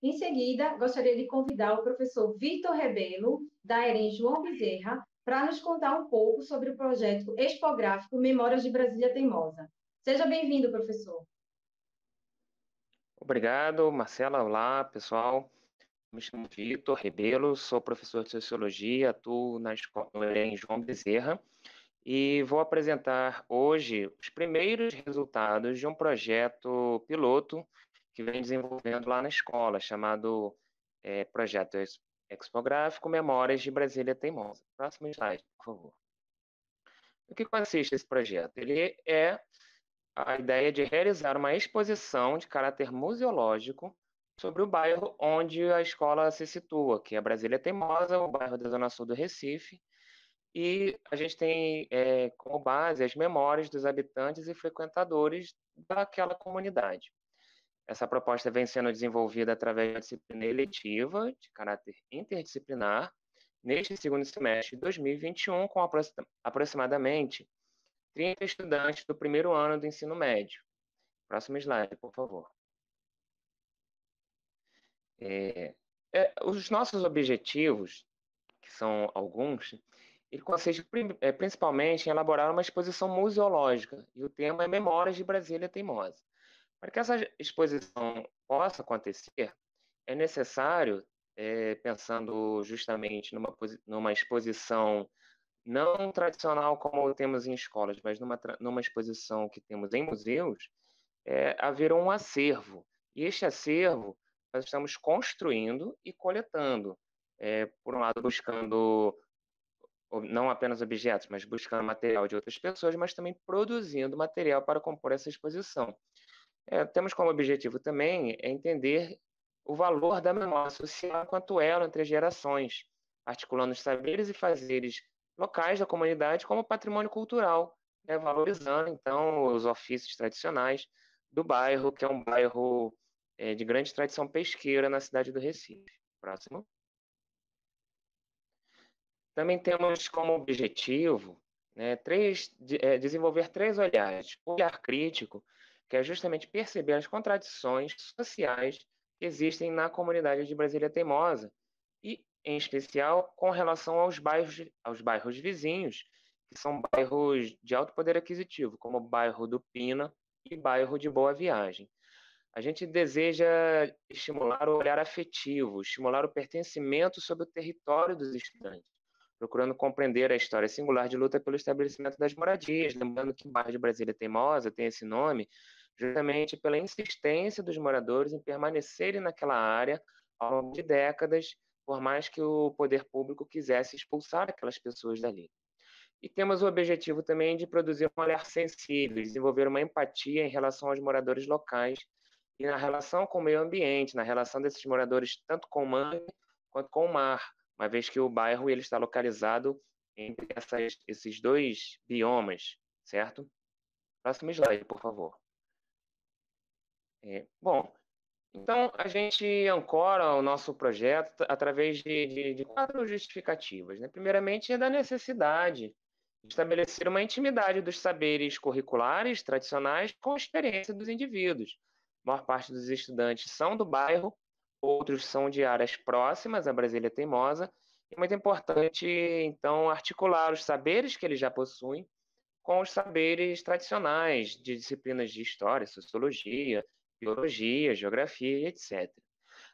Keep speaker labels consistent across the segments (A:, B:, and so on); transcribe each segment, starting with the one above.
A: Em seguida, gostaria de convidar o professor Vitor Rebelo, da EREM João Bezerra, para nos contar um pouco sobre o projeto expográfico Memórias de Brasília Teimosa. Seja bem-vindo, professor.
B: Obrigado, Marcela. Olá, pessoal. Me chamo Vitor Rebelo, sou professor de Sociologia, atuo na escola em João Bezerra e vou apresentar hoje os primeiros resultados de um projeto piloto que vem desenvolvendo lá na escola, chamado Projeto Expográfico Memórias de Brasília Teimosa. Próximo slide, por favor. O que consiste esse projeto? Ele é a ideia de realizar uma exposição de caráter museológico sobre o bairro onde a escola se situa, que é Brasília Teimosa, o bairro da Zona Sul do Recife, e a gente tem como base as memórias dos habitantes e frequentadores daquela comunidade. Essa proposta vem sendo desenvolvida através da disciplina eletiva, de caráter interdisciplinar, neste segundo semestre de 2021, com aproximadamente 30 estudantes do primeiro ano do ensino médio. Próximo slide, por favor. Os nossos objetivos, que são alguns, ele consiste principalmente em elaborar uma exposição museológica, e o tema é Memórias de Brasília Teimosa. Para que essa exposição possa acontecer, é necessário, pensando justamente numa exposição não tradicional como temos em escolas, mas numa exposição que temos em museus, haver um acervo. E este acervo nós estamos construindo e coletando. Por um lado, buscando não apenas objetos, mas buscando material de outras pessoas, mas também produzindo material para compor essa exposição. Temos como objetivo também entender o valor da memória social enquanto elo entre as gerações, articulando os saberes e fazeres locais da comunidade como patrimônio cultural, valorizando, então, os ofícios tradicionais do bairro, que é um bairro de grande tradição pesqueira na cidade do Recife. Próximo. Também temos como objetivo, né, desenvolver três olhares. O olhar crítico, que é justamente perceber as contradições sociais que existem na comunidade de Brasília Teimosa, e, em especial, com relação aos bairros vizinhos, que são bairros de alto poder aquisitivo, como o bairro do Pina e bairro de Boa Viagem. A gente deseja estimular o olhar afetivo, estimular o pertencimento sobre o território dos estudantes, procurando compreender a história singular de luta pelo estabelecimento das moradias, lembrando que o bairro de Brasília Teimosa tem esse nome justamente pela insistência dos moradores em permanecerem naquela área ao longo de décadas, por mais que o poder público quisesse expulsar aquelas pessoas dali. E temos o objetivo também de produzir um olhar sensível, desenvolver uma empatia em relação aos moradores locais e na relação com o meio ambiente, na relação desses moradores tanto com o mangue quanto com o mar, uma vez que o bairro ele está localizado entre esses dois biomas, certo? Próximo slide, por favor. Bom, então a gente ancora o nosso projeto através de quatro justificativas, né? Primeiramente, é da necessidade de estabelecer uma intimidade dos saberes curriculares tradicionais com a experiência dos indivíduos. A maior parte dos estudantes são do bairro, outros são de áreas próximas à Brasília Teimosa. É muito importante, então, articular os saberes que eles já possuem com os saberes tradicionais de disciplinas de história, sociologia, biologia, geografia e etc.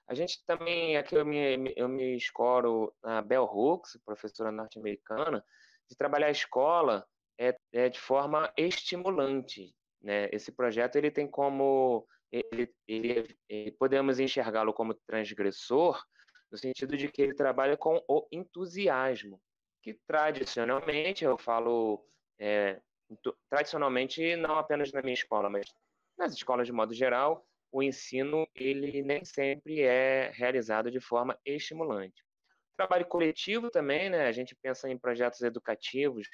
B: A gente também, aqui eu me escoro na Bell Hooks, professora norte-americana, de trabalhar a escola de forma estimulante, né? Esse projeto ele tem como podemos enxergá-lo como transgressor no sentido de que ele trabalha com o entusiasmo, que tradicionalmente eu falo tradicionalmente não apenas na minha escola, mas nas escolas de modo geral, o ensino ele nem sempre é realizado de forma estimulante. Trabalho coletivo também, né? A gente pensa em projetos educativos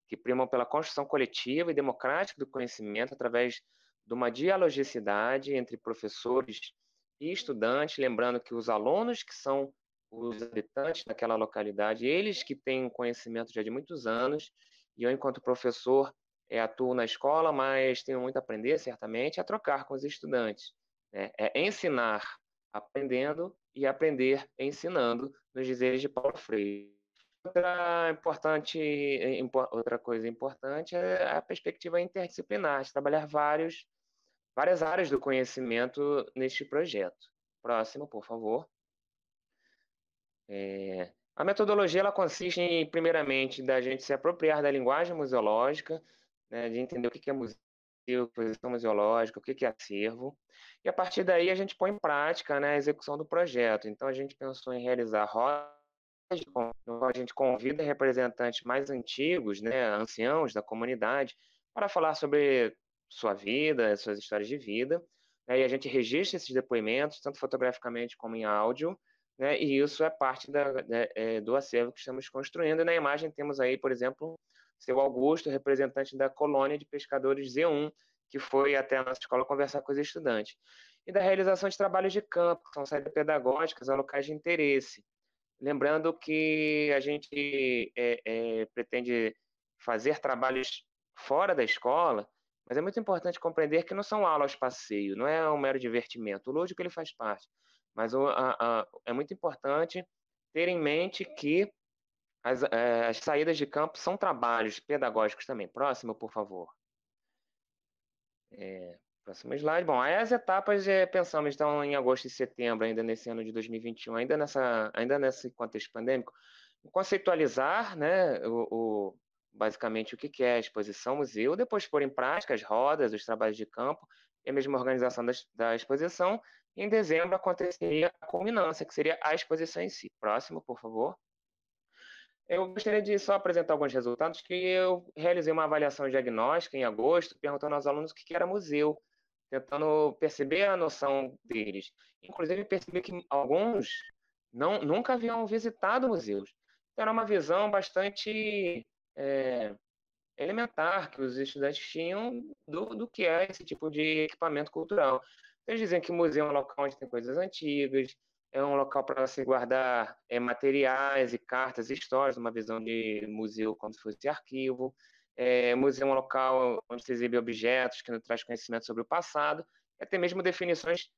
B: que primam pela construção coletiva e democrática do conhecimento através de uma dialogicidade entre professores e estudantes, lembrando que os alunos que são os habitantes daquela localidade, eles que têm conhecimento já de muitos anos, e eu, enquanto professor, atuo na escola, mas tenho muito a aprender, certamente, a trocar com os estudantes. né? É ensinar aprendendo e aprender ensinando, nos dizeres de Paulo Freire. Outra coisa importante é a perspectiva interdisciplinar, de trabalhar várias áreas do conhecimento neste projeto. Próximo, por favor. A metodologia ela consiste em, primeiramente, da gente se apropriar da linguagem museológica, né, de entender o que é museu, exposição museológica, o que é acervo, e a partir daí a gente põe em prática, né, a execução do projeto. Então a gente pensou em realizar rodas no qual a gente convida representantes mais antigos, né, anciãos da comunidade, para falar sobre sua vida, suas histórias de vida, né, e a gente registra esses depoimentos, tanto fotograficamente como em áudio, né, e isso é parte do acervo que estamos construindo. E na imagem temos aí, por exemplo, seu Augusto, representante da colônia de pescadores Z1, que foi até a nossa escola conversar com os estudantes. E da realização de trabalhos de campo, que são saídas pedagógicas a locais de interesse. Lembrando que a gente pretende fazer trabalhos fora da escola, mas é muito importante compreender que não são aulas passeio, não é um mero divertimento. O lúdico ele faz parte, mas é muito importante ter em mente que as saídas de campo são trabalhos pedagógicos também. Próximo, por favor. Próximo slide. Bom, aí as etapas, pensamos, então, em agosto e setembro, ainda nesse ano de 2021, ainda nesse contexto pandêmico, conceitualizar, né, basicamente o que é a exposição museu, depois pôr em prática as rodas, os trabalhos de campo e a mesma organização da exposição. E em dezembro aconteceria a culminância, que seria a exposição em si. Próximo, por favor. Eu gostaria de só apresentar alguns resultados que eu realizei uma avaliação diagnóstica em agosto, perguntando aos alunos o que era museu, tentando perceber a noção deles. Inclusive, percebi que alguns nunca haviam visitado museus. Então, era uma visão bastante elementar que os estudantes tinham do que é esse tipo de equipamento cultural. Eles dizem que o museu é um local onde tem coisas antigas, é um local para se guardar materiais e cartas e histórias, uma visão de museu como se fosse arquivo. Museu é um local onde se exibe objetos que nos traz conhecimento sobre o passado, e até mesmo definições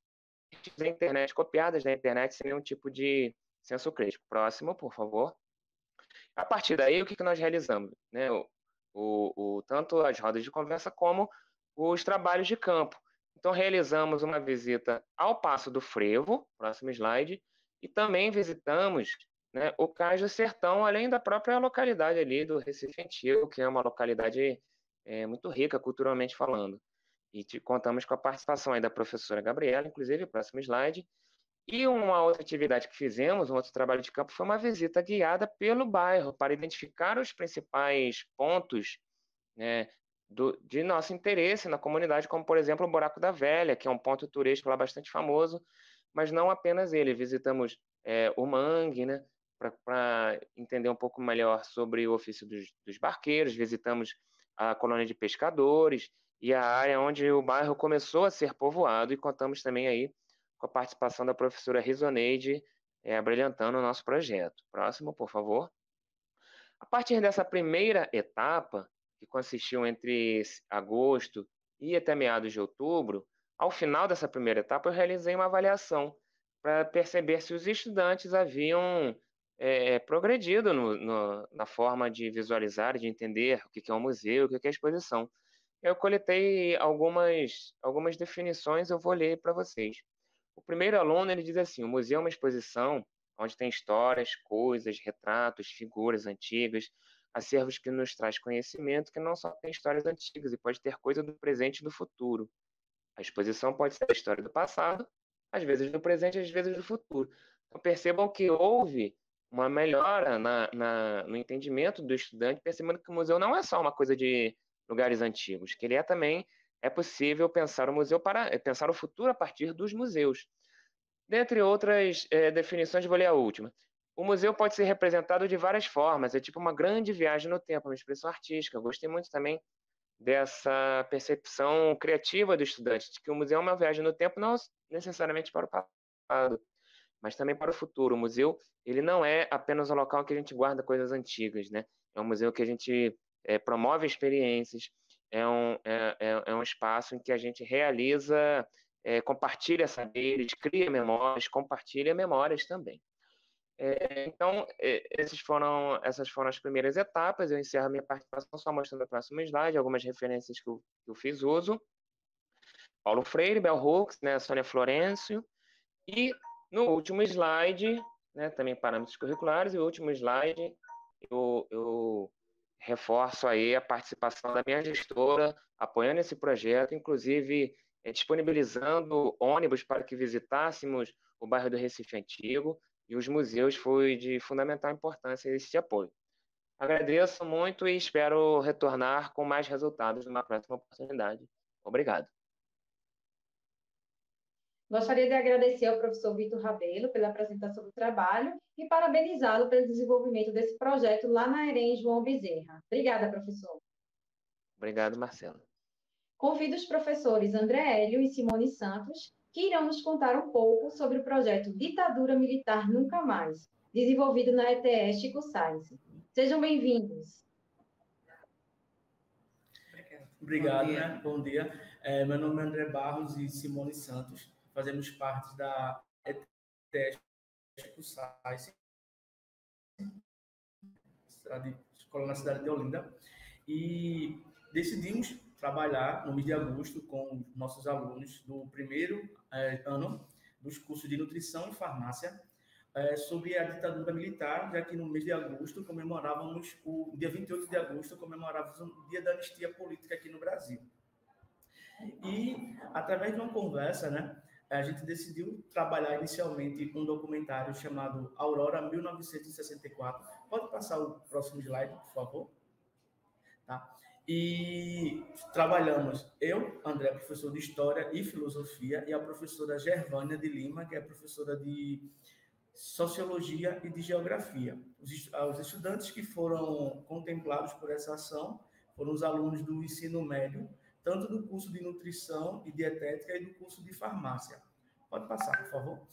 B: da internet, copiadas da internet, sem nenhum tipo de senso crítico. Próximo, por favor. A partir daí, o que nós realizamos? Né? Tanto as rodas de conversa como os trabalhos de campo. Então, realizamos uma visita ao Passo do Frevo, próximo slide, e também visitamos, né, o Cais do Sertão, além da própria localidade ali do Recife Antigo, que é uma localidade muito rica culturalmente falando. E contamos com a participação aí da professora Gabriela, inclusive, próximo slide. E uma outra atividade que fizemos, um outro trabalho de campo, foi uma visita guiada pelo bairro para identificar os principais pontos, né, de nosso interesse na comunidade, como, por exemplo, o Buraco da Velha, que é um ponto turístico lá bastante famoso, mas não apenas ele. Visitamos o mangue, né, para entender um pouco melhor sobre o ofício dos barqueiros, visitamos a colônia de pescadores e a área onde o bairro começou a ser povoado, e contamos também aí com a participação da professora Rizoneide, abrilhantando o nosso projeto. Próximo, por favor. A partir dessa primeira etapa, que consistiu entre agosto e até meados de outubro, ao final dessa primeira etapa, eu realizei uma avaliação para perceber se os estudantes haviam progredido na forma de visualizar, de entender o que é um museu, o que é exposição. Eu coletei algumas definições, eu vou ler para vocês. O primeiro aluno ele diz assim: o museu é uma exposição onde tem histórias, coisas, retratos, figuras antigas, acervos que nos traz conhecimento, que não só tem histórias antigas e pode ter coisa do presente e do futuro. A exposição pode ser a história do passado, às vezes do presente, às vezes do futuro. Então percebam que houve uma melhora no entendimento do estudante, percebendo que o museu não é só uma coisa de lugares antigos, que ele também é possível pensar o museu pensar o futuro a partir dos museus. Dentre outras definições, vou ler a última. O museu pode ser representado de várias formas, é tipo uma grande viagem no tempo, uma expressão artística. Eu gostei muito também dessa percepção criativa do estudante, de que o museu é uma viagem no tempo, não necessariamente para o passado, mas também para o futuro. O museu, ele não é apenas um local que a gente guarda coisas antigas, né? É um museu que a gente promove experiências, é um espaço em que a gente realiza compartilha saberes, cria memórias, compartilha memórias também. Então, essas foram as primeiras etapas. Eu encerro minha participação só mostrando o próximo slide, algumas referências que eu fiz uso. Paulo Freire, Bell Hooks, né, Sônia Florencio. E no último slide, né, também parâmetros curriculares, e o último slide, eu reforço aí a participação da minha gestora, apoiando esse projeto, inclusive disponibilizando ônibus para que visitássemos o bairro do Recife Antigo, e os museus foi de fundamental importância esse apoio. Agradeço muito e espero retornar com mais resultados numa próxima oportunidade. Obrigado.
A: Gostaria de agradecer ao professor Vitor Rabelo pela apresentação do trabalho e parabenizá-lo pelo desenvolvimento desse projeto lá na EREM João Bezerra. Obrigada, professor.
B: Obrigado, Marcelo.
A: Convido os professores André Hélio e Simone Santos, que irão nos contar um pouco sobre o projeto Ditadura Militar Nunca Mais, desenvolvido na ETE Chico Sainz. Sejam bem-vindos.
C: Obrigado, né? Bom dia. Meu nome é André Barros e Simone Santos. Fazemos parte da ETE Chico Sainz, escola na cidade de Olinda, e decidimos trabalhar no mês de agosto com os nossos alunos do primeiro ano dos cursos de nutrição e farmácia sobre a ditadura militar, já que no mês de agosto comemorávamos, o dia 28 de agosto, comemorávamos o dia da anistia política aqui no Brasil. E, através de uma conversa, né, a gente decidiu trabalhar inicialmente um documentário chamado Aurora 1964. Pode passar o próximo slide, por favor? Tá? E trabalhamos, eu, André, professor de História e Filosofia, e a professora Gervânia de Lima, que é professora de Sociologia e de Geografia. Os estudantes que foram contemplados por essa ação foram os alunos do ensino médio, tanto do curso de Nutrição e Dietética e do curso de Farmácia. Pode passar, por favor.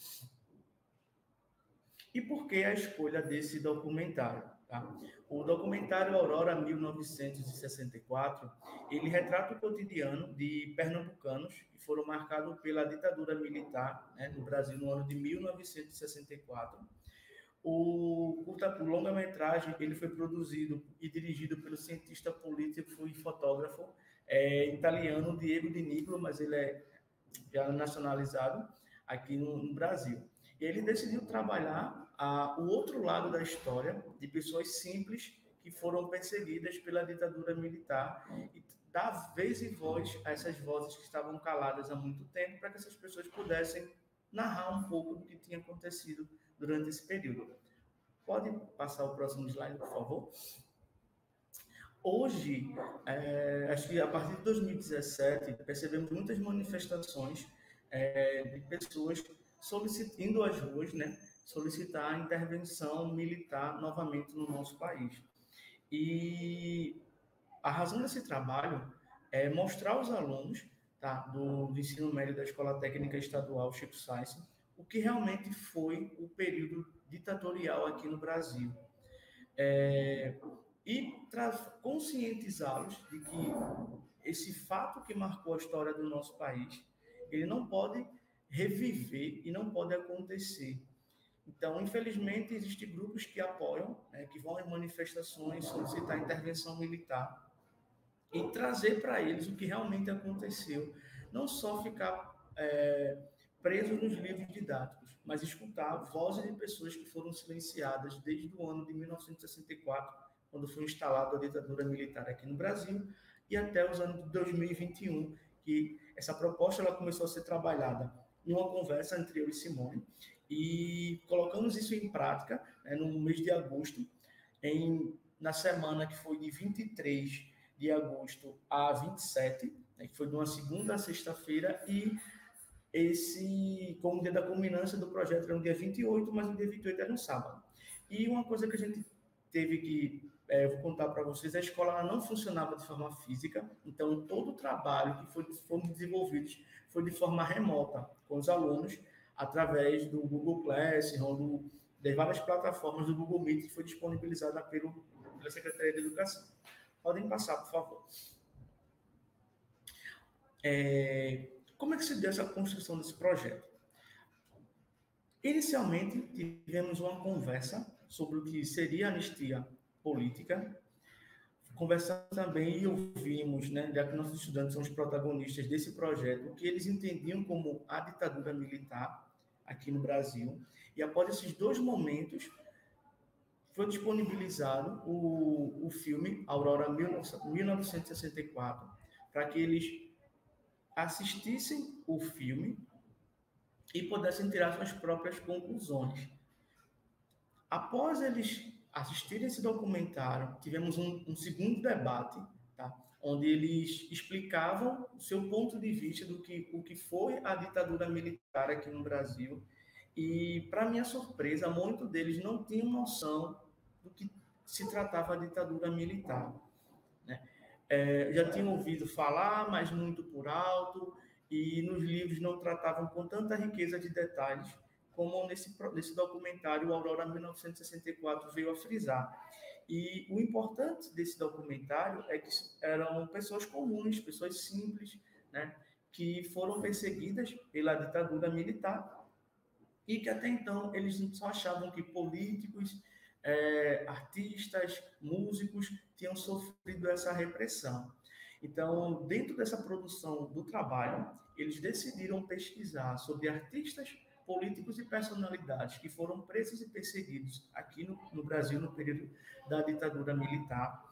C: E por que a escolha desse documentário? Tá? O documentário Aurora 1964, ele retrata o cotidiano de pernambucanos que foram marcados pela ditadura militar, né, no Brasil no ano de 1964. O longa-metragem ele foi produzido e dirigido pelo cientista político e fotógrafo italiano Diego Di Nicolo, mas ele é já nacionalizado aqui no Brasil. E ele decidiu trabalhar o outro lado da história de pessoas simples que foram perseguidas pela ditadura militar e dar vez e voz a essas vozes que estavam caladas há muito tempo para que essas pessoas pudessem narrar um pouco do que tinha acontecido durante esse período. Pode passar o próximo slide, por favor? Hoje, acho que a partir de 2017, percebemos muitas manifestações de pessoas indo às ruas, né, solicitar a intervenção militar novamente no nosso país. E a razão desse trabalho é mostrar aos alunos, tá, do ensino médio da Escola Técnica Estadual Chico Sainz o que realmente foi o período ditatorial aqui no Brasil. E conscientizá-los de que esse fato que marcou a história do nosso país, ele não pode reviver e não pode acontecer. Então, infelizmente, existem grupos que apoiam, né, que vão em manifestações solicitar intervenção militar e trazer para eles o que realmente aconteceu. Não só ficar preso nos livros didáticos, mas escutar vozes de pessoas que foram silenciadas desde o ano de 1964, quando foi instalada a ditadura militar aqui no Brasil, e até os anos de 2021, que essa proposta ela começou a ser trabalhada em uma conversa entre eu e Simone, e colocamos isso em prática, né, no mês de agosto, na semana que foi de 23 de agosto a 27, né, que foi de uma segunda a sexta-feira, e como o dia da culminância do projeto era no dia 28, mas o dia 28 era um sábado. E uma coisa que a gente teve que, vou contar para vocês, a escola ela não funcionava de forma física, então todo o trabalho que foram desenvolvidos foi de forma remota, com os alunos, através do Google Classroom, das várias plataformas do Google Meet, que foi disponibilizada pela Secretaria de Educação. Podem passar, por favor. Como é que se deu essa construção desse projeto? Inicialmente, tivemos uma conversa sobre o que seria anistia política. Conversamos também e ouvimos, né, já que nossos estudantes são os protagonistas desse projeto, o que eles entendiam como a ditadura militar aqui no Brasil. E após esses dois momentos, foi disponibilizado o filme Aurora 1964, para que eles assistissem o filme e pudessem tirar suas próprias conclusões. Após eles assistirem esse documentário, tivemos um segundo debate, tá? Onde eles explicavam o seu ponto de vista do que o que foi a ditadura militar aqui no Brasil. E, para minha surpresa, muitos deles não tinham noção do que se tratava a ditadura militar, né? Já tinham ouvido falar, mas muito por alto, e nos livros não tratavam com tanta riqueza de detalhes como nesse documentário Aurora 1964 veio a frisar. E o importante desse documentário é que eram pessoas comuns, pessoas simples, né, que foram perseguidas pela ditadura militar e que até então eles só achavam que políticos, artistas, músicos tinham sofrido essa repressão. Então, dentro dessa produção do trabalho, eles decidiram pesquisar sobre artistas, políticos e personalidades que foram presos e perseguidos aqui no Brasil no período da ditadura militar.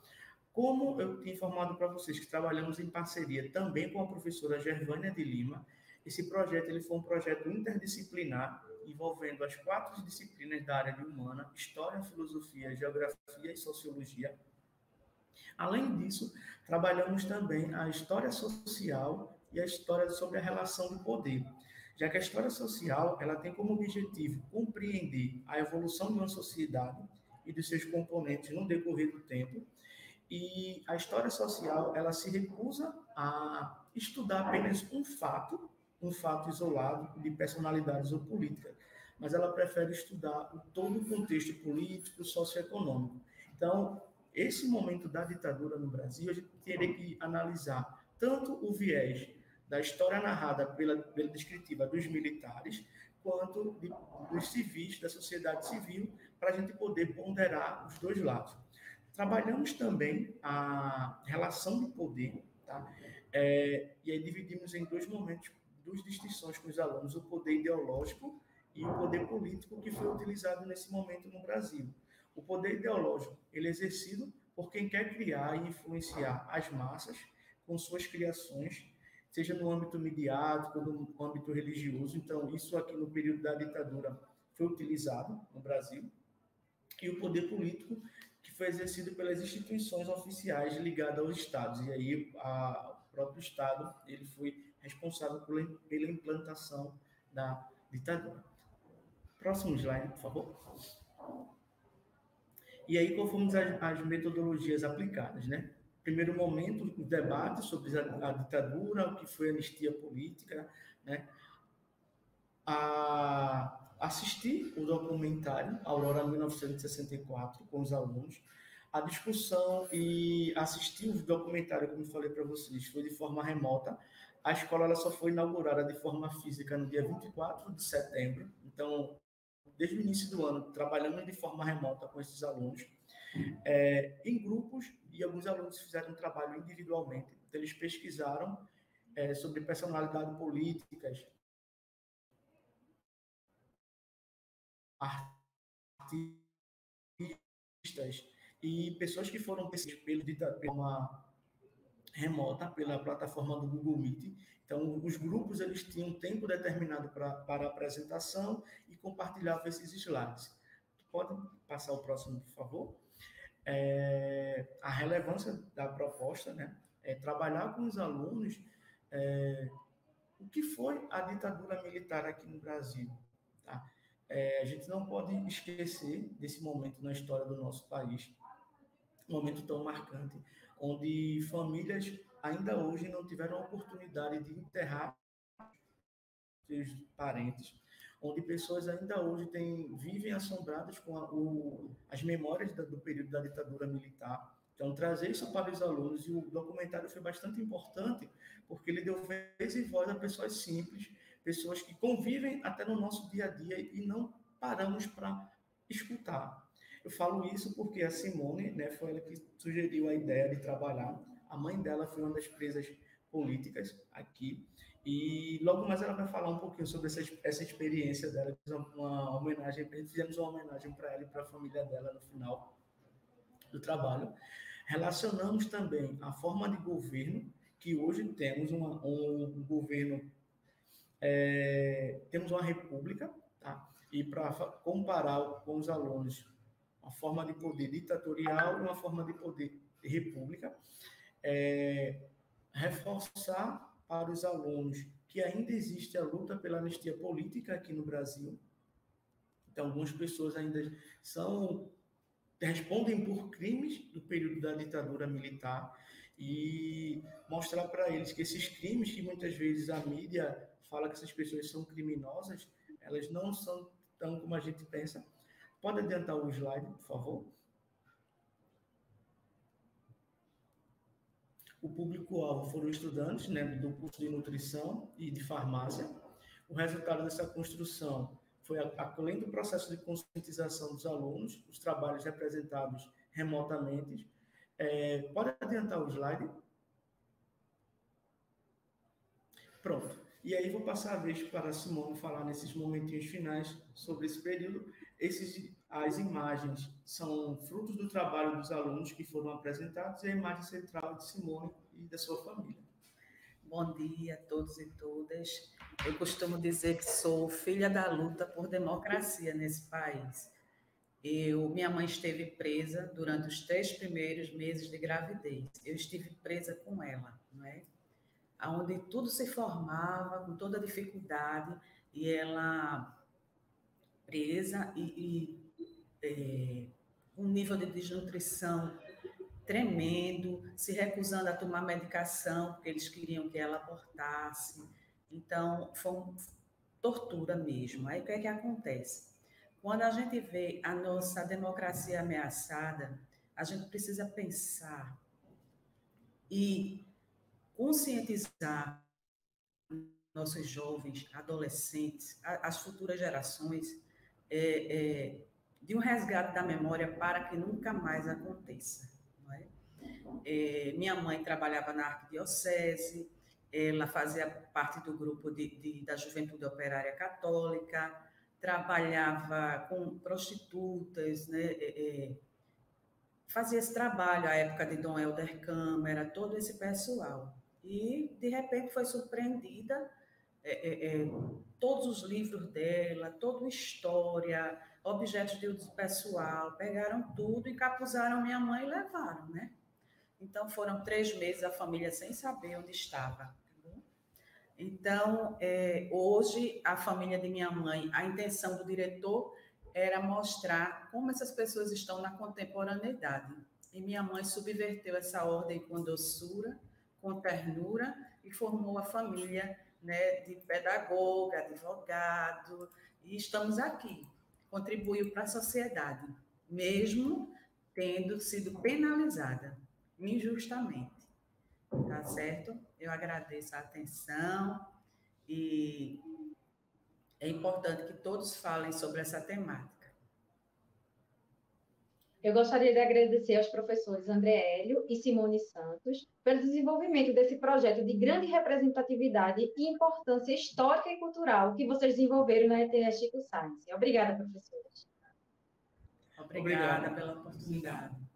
C: Como eu tinha informado para vocês que trabalhamos em parceria também com a professora Gervânia de Lima, esse projeto ele foi um projeto interdisciplinar envolvendo as 4 disciplinas da área de humana, história, filosofia, geografia e sociologia. Além disso, trabalhamos também a história social e a história sobre a relação do poder, já que a história social ela tem como objetivo compreender a evolução de uma sociedade e dos seus componentes no decorrer do tempo, e a história social ela se recusa a estudar apenas um fato isolado de personalidades ou políticas, mas ela prefere estudar todo o contexto político, socioeconômico. Então, esse momento da ditadura no Brasil, a gente teria que analisar tanto o viés da história narrada pela descritiva dos militares, quanto dos civis, da sociedade civil, para a gente poder ponderar os dois lados. Trabalhamos também a relação de poder, tá? E aí dividimos em 2 momentos, 2 distinções com os alunos, o poder ideológico e o poder político que foi utilizado nesse momento no Brasil. O poder ideológico, ele é exercido por quem quer criar e influenciar as massas com suas criações, seja no âmbito midiático, no âmbito religioso. Então, isso aqui no período da ditadura foi utilizado no Brasil. E o poder político, que foi exercido pelas instituições oficiais ligadas aos estados. E aí, o próprio estado ele foi responsável pela implantação da ditadura. Próximo slide, por favor. E aí, qual foram as metodologias aplicadas, né? Primeiro momento, o debate sobre a ditadura, o que foi a anistia política, né? Assistir o documentário Aurora 1964 com os alunos, a discussão e assistir o documentário, como eu falei para vocês, foi de forma remota. A escola ela só foi inaugurada de forma física no dia 24 de setembro, então, desde o início do ano, trabalhando de forma remota com esses alunos, em grupos, e alguns alunos fizeram um trabalho individualmente. Então, eles pesquisaram sobre personalidades políticas, artistas e pessoas que foram pesquisadas pela uma remota, pela plataforma do Google Meet. Então, os grupos eles tinham um tempo determinado para a apresentação e compartilhavam esses slides. Pode passar o próximo, por favor? A relevância da proposta, né? É trabalhar com os alunos o que foi a ditadura militar aqui no Brasil, tá? A gente não pode esquecer desse momento na história do nosso país, um momento tão marcante, onde famílias ainda hoje não tiveram a oportunidade de enterrar seus parentes, onde pessoas ainda hoje vivem assombradas com as memórias do período da ditadura militar, Então, trazer isso para os alunos, e o documentário foi bastante importante, porque ele deu vez e voz a pessoas simples, pessoas que convivem até no nosso dia a dia e não paramos para escutar. Eu falo isso porque a Simone, né, foi ela que sugeriu a ideia de trabalhar. A mãe dela foi uma das presas políticas aqui, e logo mais ela vai falar um pouquinho sobre essa experiência dela. Uma homenagem, fizemos uma homenagem para ela e para a família dela no final do trabalho. Relacionamos também a forma de governo, que hoje temos um governo, temos uma república, tá? E para comparar com os alunos, uma forma de poder ditatorial e uma forma de poder de república, reforçar para os alunos que ainda existe a luta pela anistia política aqui no Brasil. Então, algumas pessoas ainda respondem por crimes do período da ditadura militar, e mostrar para eles que esses crimes, que muitas vezes a mídia fala que essas pessoas são criminosas, elas não são tão como a gente pensa. Pode adiantar o slide, por favor? O público-alvo foram estudantes, né, do curso de nutrição e de farmácia. O resultado dessa construção foi, além do processo de conscientização dos alunos, os trabalhos representados remotamente. Pode adiantar o slide? Pronto. E aí vou passar a vez para a Simone falar nesses momentinhos finais sobre esse período. As imagens são frutos do trabalho dos alunos que foram apresentados, e a imagem central de Simone e da sua família.
D: Bom dia a todos e todas. Eu costumo dizer que sou filha da luta por democracia nesse país. Minha mãe esteve presa durante os 3 primeiros meses de gravidez. Eu estive presa com ela, não é? Onde tudo se formava com toda dificuldade, e ela presa um nível de desnutrição tremendo, se recusando a tomar medicação, porque eles queriam que ela abortasse. Então, foi uma tortura mesmo. Aí, o que é que acontece? Quando a gente vê a nossa democracia ameaçada, a gente precisa pensar e conscientizar nossos jovens, adolescentes, as futuras gerações, de um resgate da memória para que nunca mais aconteça. Não é? Minha mãe trabalhava na arquidiocese, ela fazia parte do grupo da Juventude Operária Católica, trabalhava com prostitutas, né? Fazia esse trabalho à época de Dom Helder Câmara, todo esse pessoal. E, de repente, foi surpreendida. Todos os livros dela, toda a história, objetos de uso pessoal, pegaram tudo, encapuzaram minha mãe e levaram, né? Então, foram 3 meses a família sem saber onde estava. Então, hoje, a família de minha mãe, a intenção do diretor era mostrar como essas pessoas estão na contemporaneidade. E minha mãe subverteu essa ordem com doçura, com ternura, e formou a família, né, de pedagoga, advogado, e estamos aqui. Contribuiu para a sociedade, mesmo tendo sido penalizada, injustamente. Tá certo? Eu agradeço a atenção, e é importante que todos falem sobre essa temática.
A: Eu gostaria de agradecer aos professores André Hélio e Simone Santos pelo desenvolvimento desse projeto de grande representatividade e importância histórica e cultural que vocês desenvolveram na ETS Chico Science. Obrigada, professores.
D: Obrigada pela oportunidade.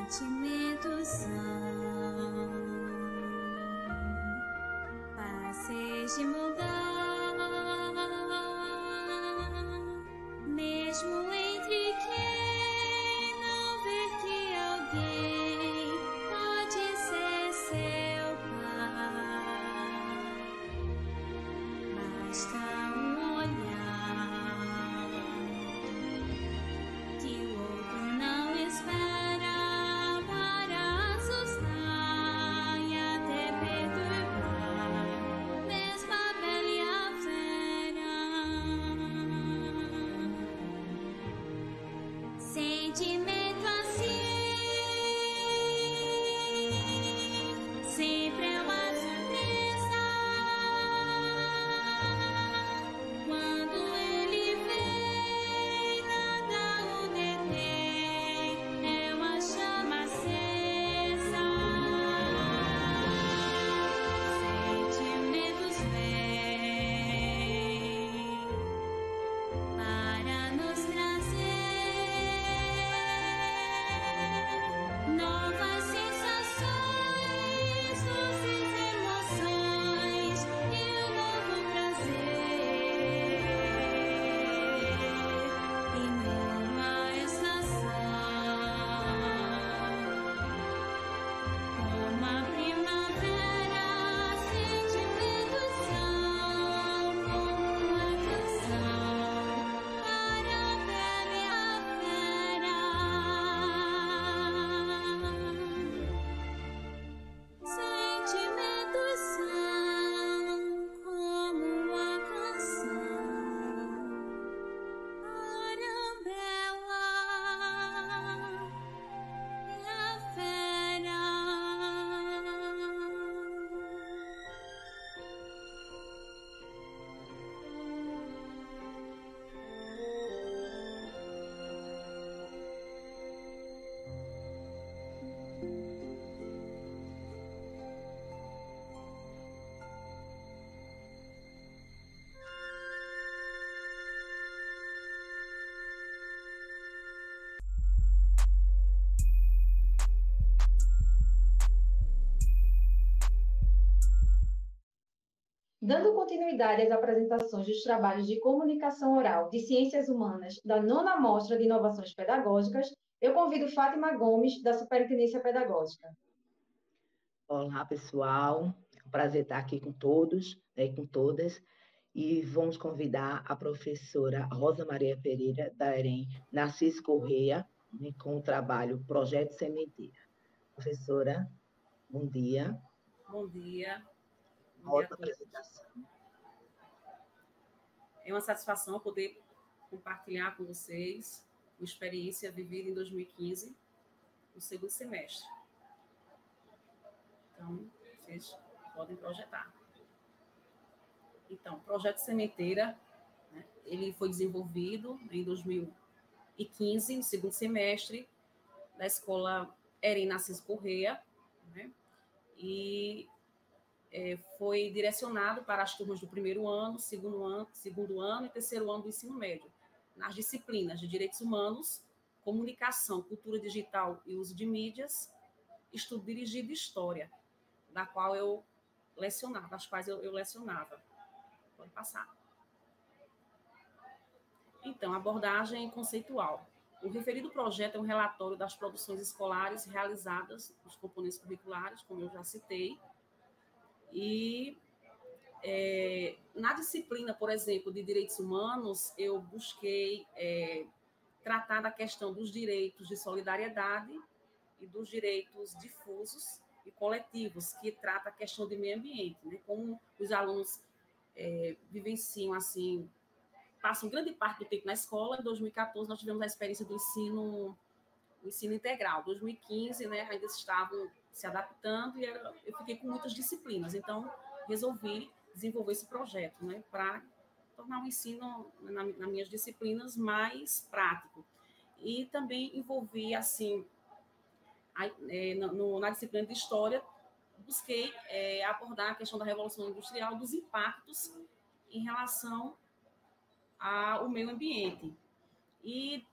E: Sentimentos são fáceis de mudar, mesmo entre quem não vê que alguém pode ser seu pai. Basta sentimento assim sempre é uma surpresa quando ele vem, nada o detém, é uma chama acesa. Sentimentos vêm para nos trazer novas sensações, doces emoções e um novo prazer. E numa estação como a primavera, sentimentos são como uma canção para a bela e a fera. Sentimentos são como uma canção para a bela e a fera.
A: Dando continuidade às apresentações dos trabalhos de comunicação oral de ciências humanas da 9ª Mostra de Inovações Pedagógicas, eu convido Fátima Gomes, da Superintendência Pedagógica.
F: Olá, pessoal. É um prazer estar aqui com todos, né, e com todas. E vamos convidar a professora Rosa Maria Pereira, da EREM Narciso Correia, né, com o trabalho Projeto Sementeira. Professora, bom dia.
G: Bom dia. Bom dia
F: Rosa
G: a todos.
F: apresentação.
G: É uma satisfação poder compartilhar com vocês uma experiência vivida em 2015, no segundo semestre. Então, vocês podem projetar. Então, o Projeto Sementeira, né, ele foi desenvolvido em 2015, no segundo semestre, da Escola EREM Narciso Correia, né, e foi direcionado para as turmas do primeiro ano, segundo ano e terceiro ano do ensino médio, nas disciplinas de Direitos Humanos, Comunicação, Cultura Digital e Uso de Mídias, Estudo Dirigido e História, das quais eu lecionava. Pode passar. Então, abordagem conceitual. O referido projeto é um relatório das produções escolares realizadas nos componentes curriculares, como eu já citei, e na disciplina, por exemplo, de Direitos Humanos, eu busquei tratar da questão dos direitos de solidariedade e dos direitos difusos e coletivos, que trata a questão do meio ambiente, né? Como os alunos vivenciam, assim, passam grande parte do tempo na escola. Em 2014, nós tivemos a experiência do ensino integral. Em 2015, né, ainda estavam se adaptando e eu fiquei com muitas disciplinas. Então, resolvi desenvolver esse projeto, né, para tornar o ensino nas minhas disciplinas mais prático. E também envolvi, assim, na disciplina de História, busquei abordar a questão da Revolução Industrial, dos impactos em relação ao meio ambiente. E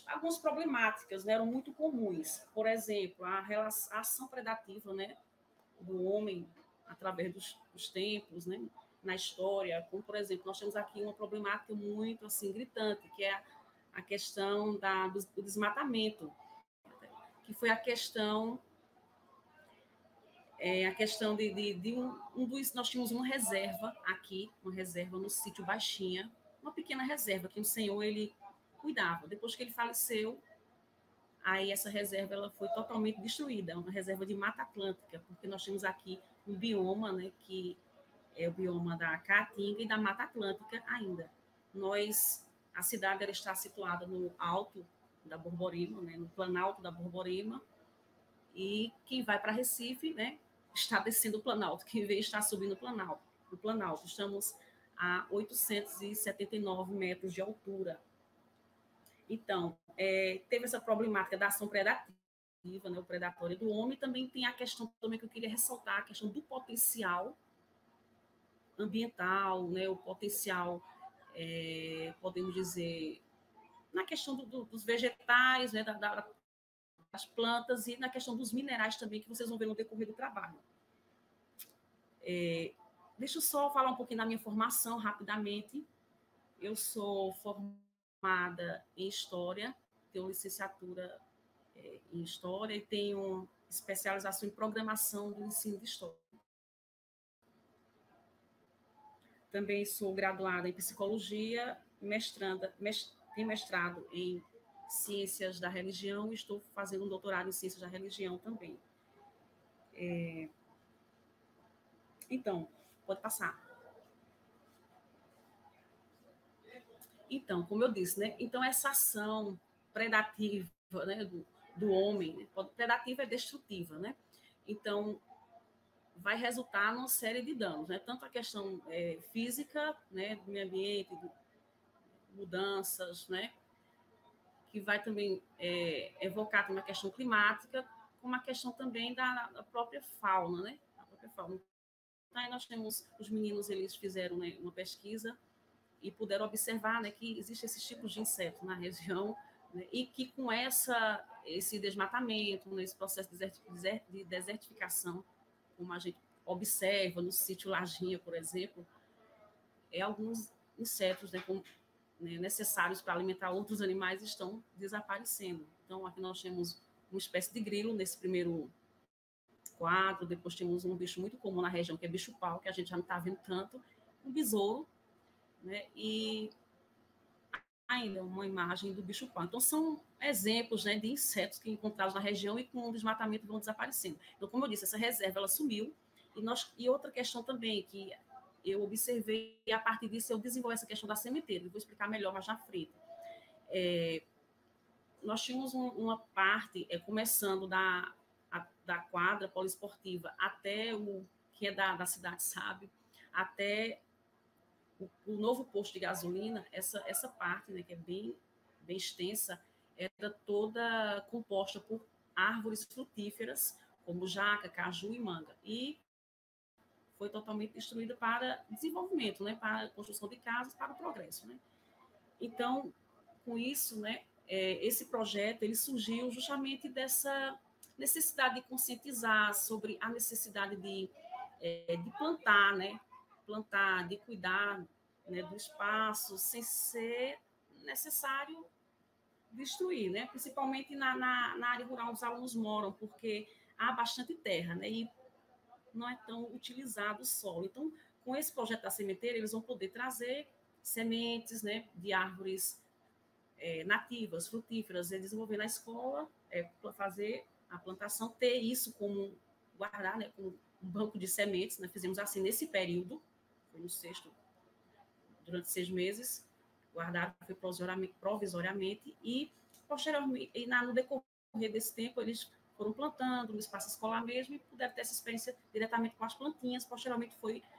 G: algumas problemáticas, né, eram muito comuns. Por exemplo, a ação predativa, né, do homem através dos tempos, né, na história. Como, por exemplo, nós temos aqui uma problemática muito assim, gritante, que é a questão do desmatamento, que foi a questão nós tínhamos uma reserva aqui, uma reserva no sítio Baixinha, uma pequena reserva que o senhor ele cuidava. Depois que ele faleceu, aí essa reserva ela foi totalmente destruída, uma reserva de Mata Atlântica, porque nós temos aqui um bioma, né, que é o bioma da Caatinga e da Mata Atlântica ainda. A cidade ela está situada no alto da Borborema, né, no Planalto da Borborema, e quem vai para Recife, né, está descendo o Planalto, quem vem está subindo o Planalto. Estamos a 879 metros de altura. Então, teve essa problemática da ação predativa, né, o predatório do homem, também tem a questão também que eu queria ressaltar, a questão do potencial ambiental, né, o potencial, podemos dizer, na questão dos vegetais, né, das plantas e na questão dos minerais também, que vocês vão ver no decorrer do trabalho. Deixa eu só falar um pouquinho da minha formação rapidamente. Eu sou formada em História, tenho licenciatura em História e tenho especialização em Programação do Ensino de História. Também sou graduada em Psicologia, tenho mestrado em Ciências da Religião e estou fazendo um doutorado em Ciências da Religião também. Então, pode passar. Então, como eu disse, né? Então, essa ação predativa, né, do homem, né? Predativa é destrutiva, né? Então, vai resultar numa série de danos, né? Tanto a questão física, né, do meio ambiente, mudanças, né? Que vai também evocar também a questão climática, como a questão também da própria fauna, né? A própria fauna. Aí nós temos, os meninos, eles fizeram, né, uma pesquisa e puderam observar, né, que existem esses tipos de insetos na região, né, e que com esse desmatamento, né, esse processo de desertificação, como a gente observa no sítio Lajinha, por exemplo, alguns insetos, né, necessários para alimentar outros animais estão desaparecendo. Então, aqui nós temos uma espécie de grilo nesse primeiro quadro, depois temos um bicho muito comum na região, que é bicho-pau, que a gente já não está vendo tanto, um besouro, né, e ainda uma imagem do bicho-pau. Então, são exemplos, né, de insetos que encontrados na região e com o desmatamento vão desaparecendo. Então, como eu disse, essa reserva ela sumiu, e outra questão também que eu observei, e a partir disso eu desenvolvi essa questão da sementeira, eu vou explicar melhor mais na frente. Nós tínhamos uma parte, começando da quadra poliesportiva até o que é da cidade, sabe? Até o novo posto de gasolina, essa parte, né, que é bem extensa, era toda composta por árvores frutíferas, como jaca, caju e manga. E foi totalmente destruída para desenvolvimento, né, para a construção de casas, para o progresso, né? Então, com isso, né, esse projeto ele surgiu justamente dessa necessidade de conscientizar sobre a necessidade de plantar, né, de cuidar, né, do espaço, sem ser necessário destruir, né, principalmente na área rural onde os alunos moram, porque há bastante terra, né, e não é tão utilizado o solo. Então, com esse projeto da sementeira, eles vão poder trazer sementes, né, de árvores nativas, frutíferas, e desenvolver na escola, fazer a plantação, ter isso como guardar, né, como um banco de sementes, né, fizemos assim nesse período, foi no sexto, durante 6 meses, guardado foi provisoriamente, e posteriormente, no decorrer desse tempo, eles foram plantando no espaço escolar mesmo e puderam ter essa experiência diretamente com as plantinhas. Posteriormente,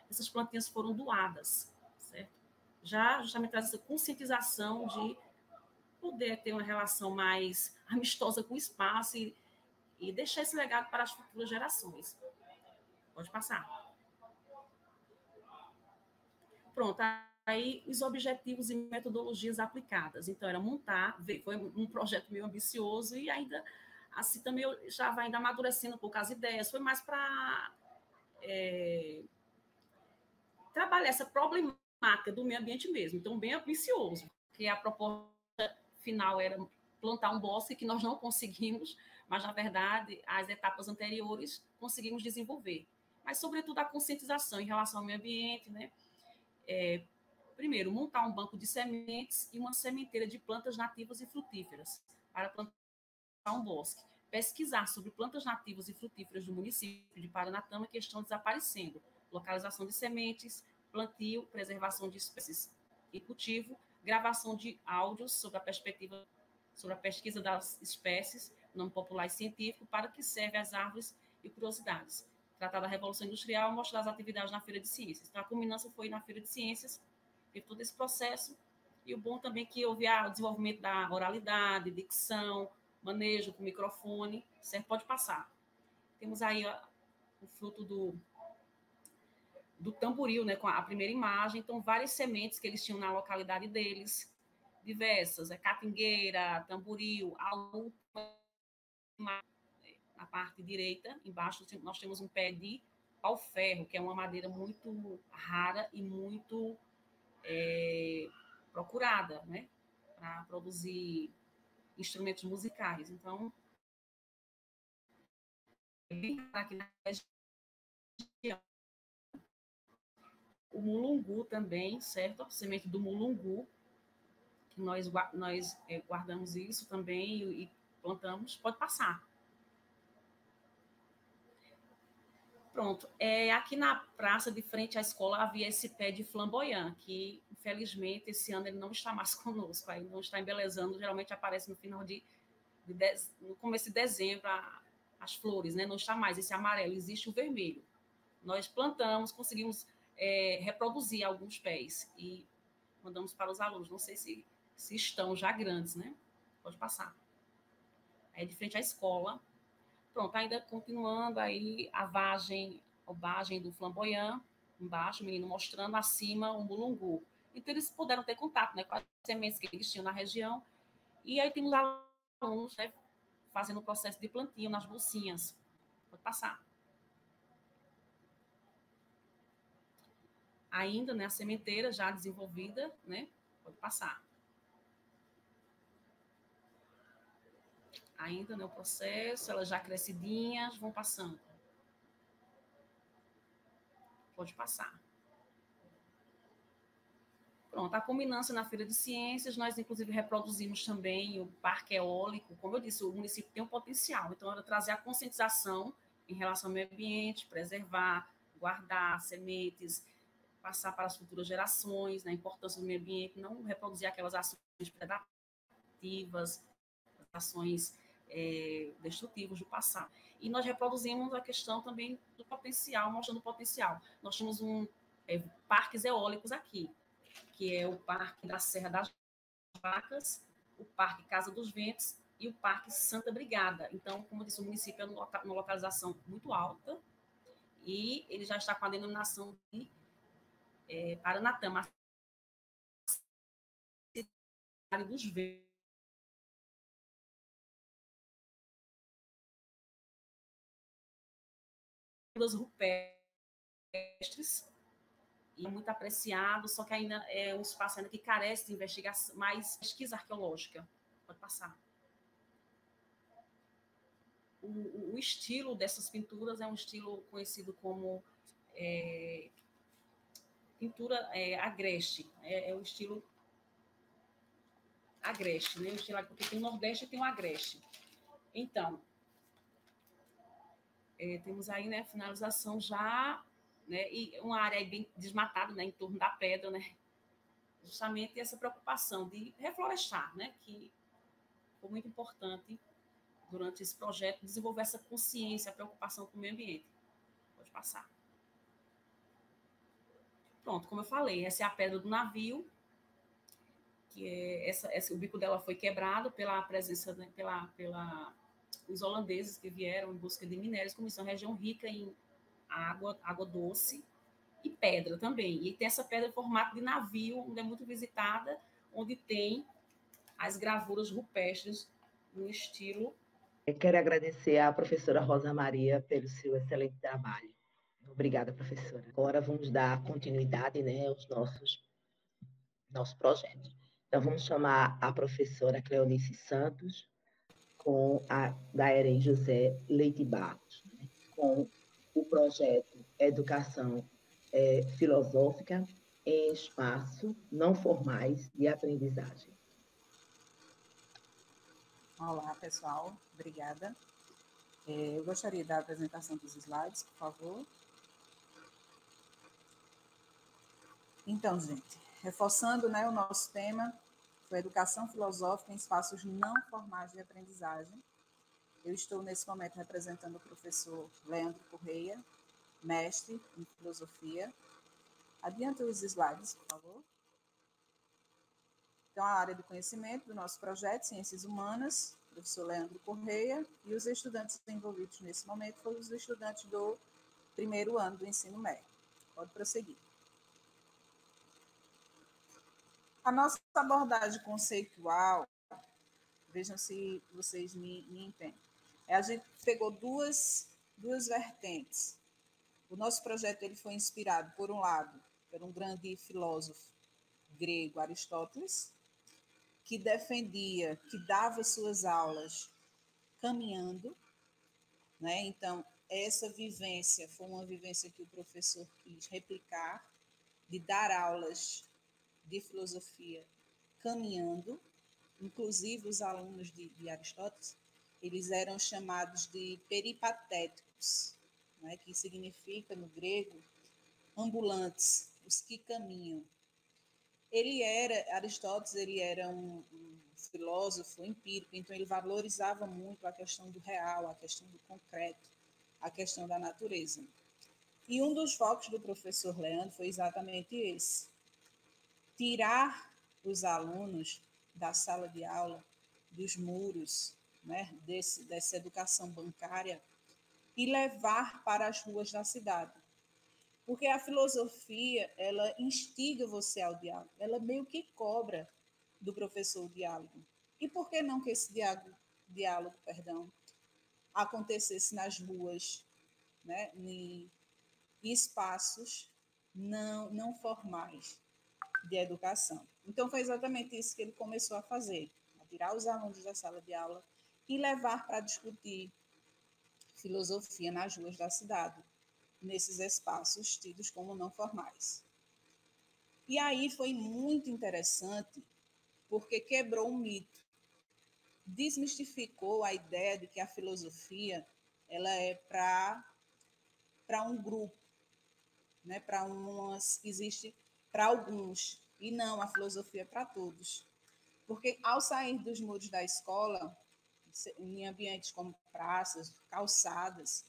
G: essas plantinhas foram doadas, certo? Já justamente traz essa conscientização de poder ter uma relação mais amistosa com o espaço e deixar esse legado para as futuras gerações. Pode passar. Pronto, aí os objetivos e metodologias aplicadas. Então, era foi um projeto meio ambicioso e ainda, assim, também eu já vai ainda amadurecendo um pouco as ideias. Foi mais para trabalhar essa problemática do meio ambiente mesmo. Então, bem ambicioso, porque a proposta final era plantar um bosque que nós não conseguimos, mas, na verdade, as etapas anteriores conseguimos desenvolver. Mas, sobretudo, a conscientização em relação ao meio ambiente, né? Primeiro, montar um banco de sementes e uma sementeira de plantas nativas e frutíferas para plantar um bosque. Pesquisar sobre plantas nativas e frutíferas do município de Paranatama que estão desaparecendo. Localização de sementes, plantio, preservação de espécies e cultivo, gravação de áudios sobre a perspectiva sobre a pesquisa das espécies, nome popular e científico, para que serve as árvores e curiosidades. Tratar da Revolução Industrial, mostrar as atividades na Feira de Ciências. Então, a culminância foi na Feira de Ciências, teve todo esse processo, e o bom também é que houve o desenvolvimento da oralidade, dicção, manejo com microfone, certo? Pode passar. Temos aí o fruto do tamboril, né, com a primeira imagem, então várias sementes que eles tinham na localidade deles, diversas, catingueira, tamboril, a última, na parte direita, embaixo, nós temos um pé de pau-ferro, que é uma madeira muito rara e muito procurada, né, para produzir instrumentos musicais. Então, aqui na região, o mulungu também, certo? A semente do mulungu, que nós guardamos isso também e plantamos, pode passar. Pronto. Aqui na praça, de frente à escola, havia esse pé de flamboyant, que, infelizmente, esse ano ele não está mais conosco, aí não está embelezando, geralmente aparece no final no começo de dezembro, as flores, né? Não está mais esse amarelo, existe o vermelho. Nós plantamos, conseguimos reproduzir alguns pés e mandamos para os alunos. Não sei se estão já grandes, né? Pode passar. Aí de frente à escola. Pronto, ainda continuando aí a vagem do flamboyant, embaixo, o menino mostrando, acima o mulungu. Então eles puderam ter contato, né, com as sementes que eles tinham na região. E aí temos alunos, né, fazendo o processo de plantio nas bolsinhas. Pode passar. Ainda, né, a sementeira já desenvolvida, né? Pode passar. Ainda, né, o processo, elas já crescidinhas, vão passando. Pode passar. Pronto, a culminância na Feira de Ciências, nós inclusive reproduzimos também o parque eólico. Como eu disse, o município tem um potencial, então era trazer a conscientização em relação ao meio ambiente, preservar, guardar sementes, passar para as futuras gerações, né, a importância do meio ambiente, não reproduzir aquelas ações predativas, ações destrutivas do passado. E nós reproduzimos a questão também do potencial, mostrando o potencial. Nós temos parques eólicos aqui, que é o Parque da Serra das Vacas, o Parque Casa dos Ventos e o Parque Santa Brigada. Então, como eu disse, o município é uma localização muito alta e ele já está com a denominação de Paranatama, a cidade dos ventos. Rupestres, e muito apreciado, só que ainda é um espaço ainda que carece de investigação, mais pesquisa arqueológica. Pode passar. O estilo dessas pinturas é um estilo conhecido como pintura agreste. É o estilo agreste, né? O estilo, porque tem o Nordeste e tem o agreste. Então, temos aí, né, finalização já, né, e uma área bem desmatada, né, em torno da pedra, né, justamente essa preocupação de reflorestar, né, que foi muito importante durante esse projeto, desenvolver essa consciência, a preocupação com o meio ambiente. Pode passar. Pronto, como eu falei, essa é a pedra do navio, que o bico dela foi quebrado pela presença, né, os holandeses que vieram em busca de minérios, como isso é uma região rica em água doce e pedra também. E tem essa pedra em formato de navio, onde é muito visitada, onde tem as gravuras rupestres no estilo.
F: Eu quero agradecer à professora Rosa Maria pelo seu excelente trabalho. Obrigada, professora. Agora vamos dar continuidade, né, aos nossos projetos. Então, vamos chamar a professora Cleonice Santos com a Daeren José Leite Barros, né, com o projeto Educação Filosófica em Espaço Não Formais de Aprendizagem.
H: Olá, pessoal. Obrigada. Eu gostaria da apresentação dos slides, por favor. Então, gente, reforçando, né, o nosso tema, foi Educação Filosófica em Espaços Não Formais de Aprendizagem. Eu estou, nesse momento, representando o professor Leandro Correia, mestre em Filosofia. Adianta os slides, por favor. Então, a área de conhecimento do nosso projeto, Ciências Humanas, professor Leandro Correia, e os estudantes envolvidos nesse momento foram os estudantes do primeiro ano do ensino médio. Pode prosseguir. A nossa abordagem conceitual, vejam se vocês me entendem, a gente pegou duas vertentes. O nosso projeto ele foi inspirado, por um lado, por um grande filósofo grego, Aristóteles, que defendia, que dava suas aulas caminhando, né? Então, essa vivência foi uma vivência que o professor quis replicar, de dar aulas de filosofia caminhando. Inclusive, os alunos de Aristóteles, eles eram chamados de peripatéticos, né? Que significa, no grego, ambulantes, os que caminham. Aristóteles, ele era um filósofo empírico, então ele valorizava muito a questão do real, a questão do concreto, a questão da natureza. E um dos focos do professor Leandro foi exatamente esse: tirar os alunos da sala de aula, dos muros, né, dessa educação bancária, e levar para as ruas da cidade. Porque a filosofia, ela instiga você ao diálogo, ela meio que cobra do professor o diálogo. E por que não que esse diálogo, acontecesse nas ruas, né, em espaços não formais de educação? Então, foi exatamente isso que ele começou a fazer, a tirar os alunos da sala de aula e levar para discutir filosofia nas ruas da cidade, nesses espaços tidos como não formais. E aí foi muito interessante, porque quebrou um mito, desmistificou a ideia de que a filosofia ela é para um grupo, né? Existe para alguns, e não, a filosofia é para todos. Porque ao sair dos muros da escola, em ambientes como praças, calçadas,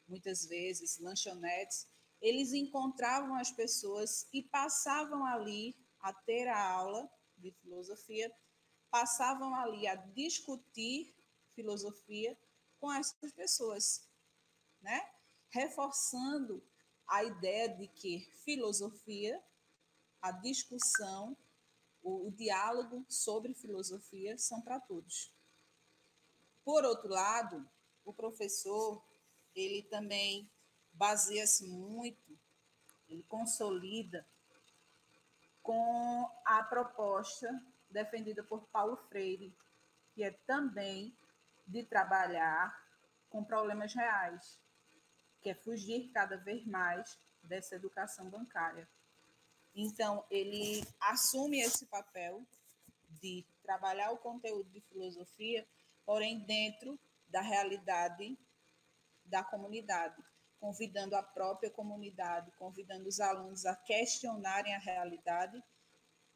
H: muitas vezes lanchonetes, eles encontravam as pessoas e passavam ali a ter a aula de filosofia, passavam ali a discutir filosofia com essas pessoas, né? Reforçando a ideia de que filosofia, a discussão, o diálogo sobre filosofia são para todos. Por outro lado, o professor, ele também baseia-se muito, ele consolida com a proposta defendida por Paulo Freire, que é também de trabalhar com problemas reais, que é fugir cada vez mais dessa educação bancária. Então, ele assume esse papel de trabalhar o conteúdo de filosofia, porém dentro da realidade da comunidade, convidando a própria comunidade, convidando os alunos a questionarem a realidade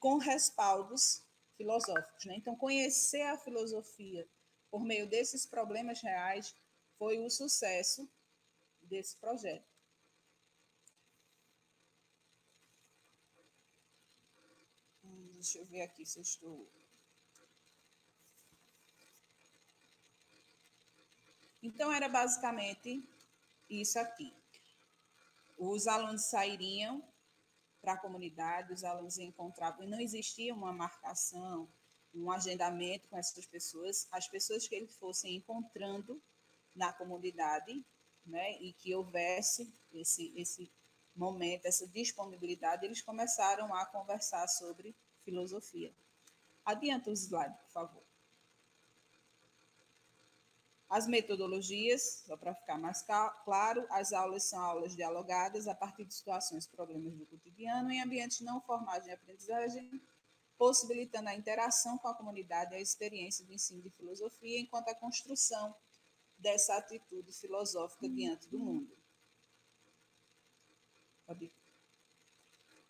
H: com respaldos filosóficos, né? Então, conhecer a filosofia por meio desses problemas reais foi o sucesso desse projeto. Deixa eu ver aqui se eu estou... Então, era basicamente isso aqui. Os alunos sairiam para a comunidade, os alunos encontravam, e não existia uma marcação, um agendamento com essas pessoas, as pessoas que eles fossem encontrando na comunidade, né, e que houvesse esse momento, essa disponibilidade, eles começaram a conversar sobre filosofia. Adianta o slide, por favor. As metodologias, só para ficar mais claro, as aulas são aulas dialogadas a partir de situações e problemas do cotidiano em ambientes não formais de aprendizagem, possibilitando a interação com a comunidade e a experiência do ensino de filosofia enquanto a construção dessa atitude filosófica diante do mundo. Pode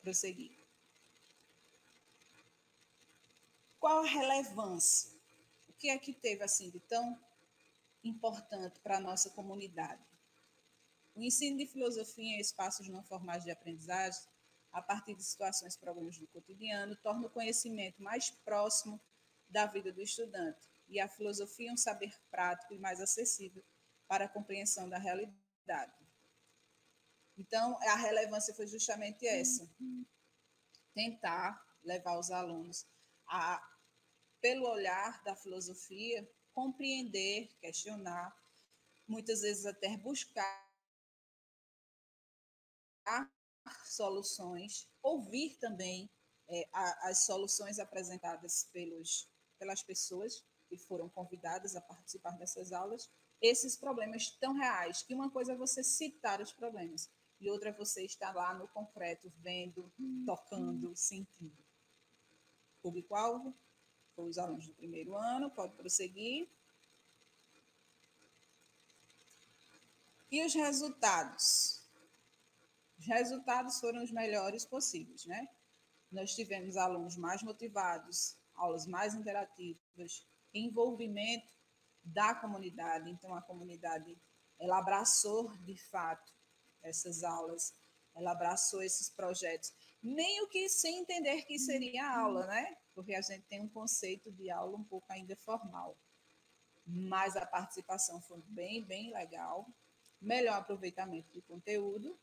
H: prosseguir. Qual a relevância? O que é que teve assim de tão importante para a nossa comunidade? O ensino de filosofia em espaços não formais de aprendizagem, a partir de situações e problemas do cotidiano, torna o conhecimento mais próximo da vida do estudante e a filosofia um saber prático e mais acessível para a compreensão da realidade. Então, a relevância foi justamente essa: tentar levar os alunos a, pelo olhar da filosofia, compreender, questionar, muitas vezes até buscar soluções, ouvir também as soluções apresentadas pelas pessoas que foram convidadas a participar dessas aulas, esses problemas tão reais, que uma coisa é você citar os problemas, e outra é você estar lá no concreto, vendo, tocando, sentindo. Público-alvo, foi os alunos do primeiro ano, pode prosseguir. E os resultados? Os resultados foram os melhores possíveis, né? Nós tivemos alunos mais motivados, aulas mais interativas, envolvimento da comunidade. Então, a comunidade, ela abraçou, de fato, essas aulas, ela abraçou esses projetos, meio que sem entender que seria aula, né? Porque a gente tem um conceito de aula um pouco ainda formal. Mas a participação foi bem, bem legal. Melhor aproveitamento do conteúdo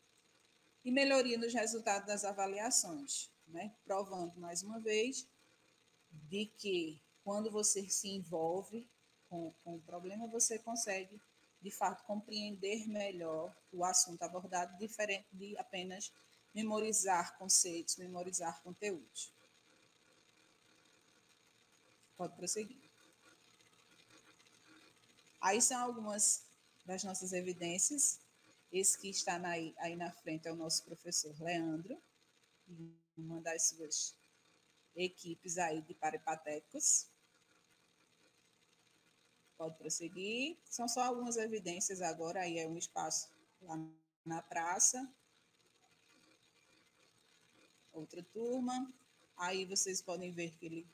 H: e melhoria nos resultados das avaliações, né? Provando, mais uma vez, de que quando você se envolve com o problema, você consegue, de fato, compreender melhor o assunto abordado, diferente de apenas memorizar conceitos, memorizar conteúdos. Pode prosseguir. Aí são algumas das nossas evidências. Esse que está aí na frente é o nosso professor Leandro, uma das suas equipes aí de peripatéticos. Pode prosseguir. São só algumas evidências agora, aí é um espaço lá na praça. Outra turma. Aí vocês podem ver que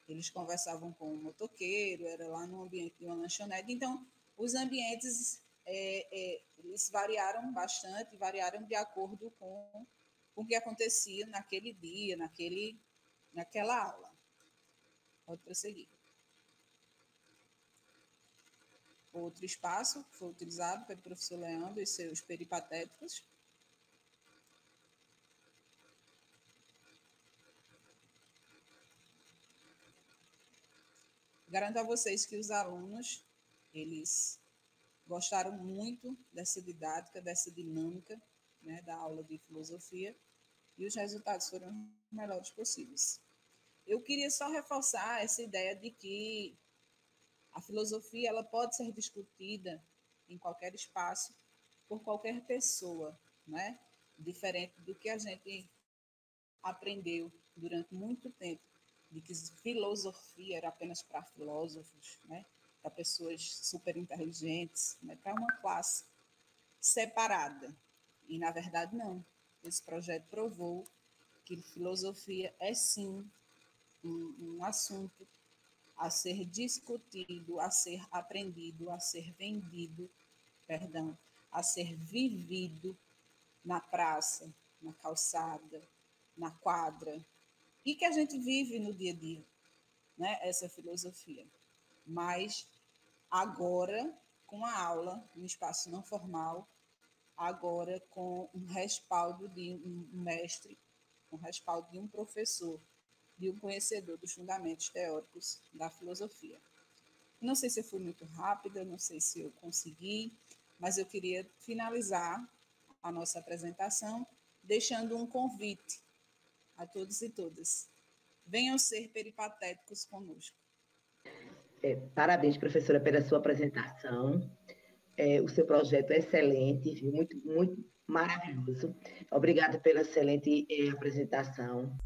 H: eles conversavam com o motoqueiro, era lá no ambiente de uma lanchonete. Então, os ambientes eles variaram bastante, variaram de acordo com o que acontecia naquele dia, naquela aula. Pode prosseguir. Outro espaço que foi utilizado pelo professor Leandro e seus peripatéticos. Garanto a vocês que os alunos, eles gostaram muito dessa didática, dessa dinâmica, né, da aula de filosofia, e os resultados foram os melhores possíveis. Eu queria só reforçar essa ideia de que a filosofia ela pode ser discutida em qualquer espaço, por qualquer pessoa, né? Diferente do que a gente aprendeu durante muito tempo, de que filosofia era apenas para filósofos, né? Para pessoas super inteligentes, né? Para uma classe separada. E, na verdade, não. Esse projeto provou que filosofia é, sim, um assunto a ser discutido, a ser aprendido, a ser vendido, a ser vivido na praça, na calçada, na quadra, e que a gente vive no dia a dia, né? Essa filosofia. Mas agora, com a aula, no espaço não formal, agora com um respaldo de um mestre, um respaldo de um professor, de um conhecedor dos fundamentos teóricos da filosofia. Não sei se eu fui muito rápida, não sei se eu consegui, mas eu queria finalizar a nossa apresentação deixando um convite a todos e todas. Venham ser peripatéticos conosco.
F: Parabéns, professora, pela sua apresentação. O seu projeto é excelente, viu? Muito, muito maravilhoso. Obrigada pela excelente apresentação.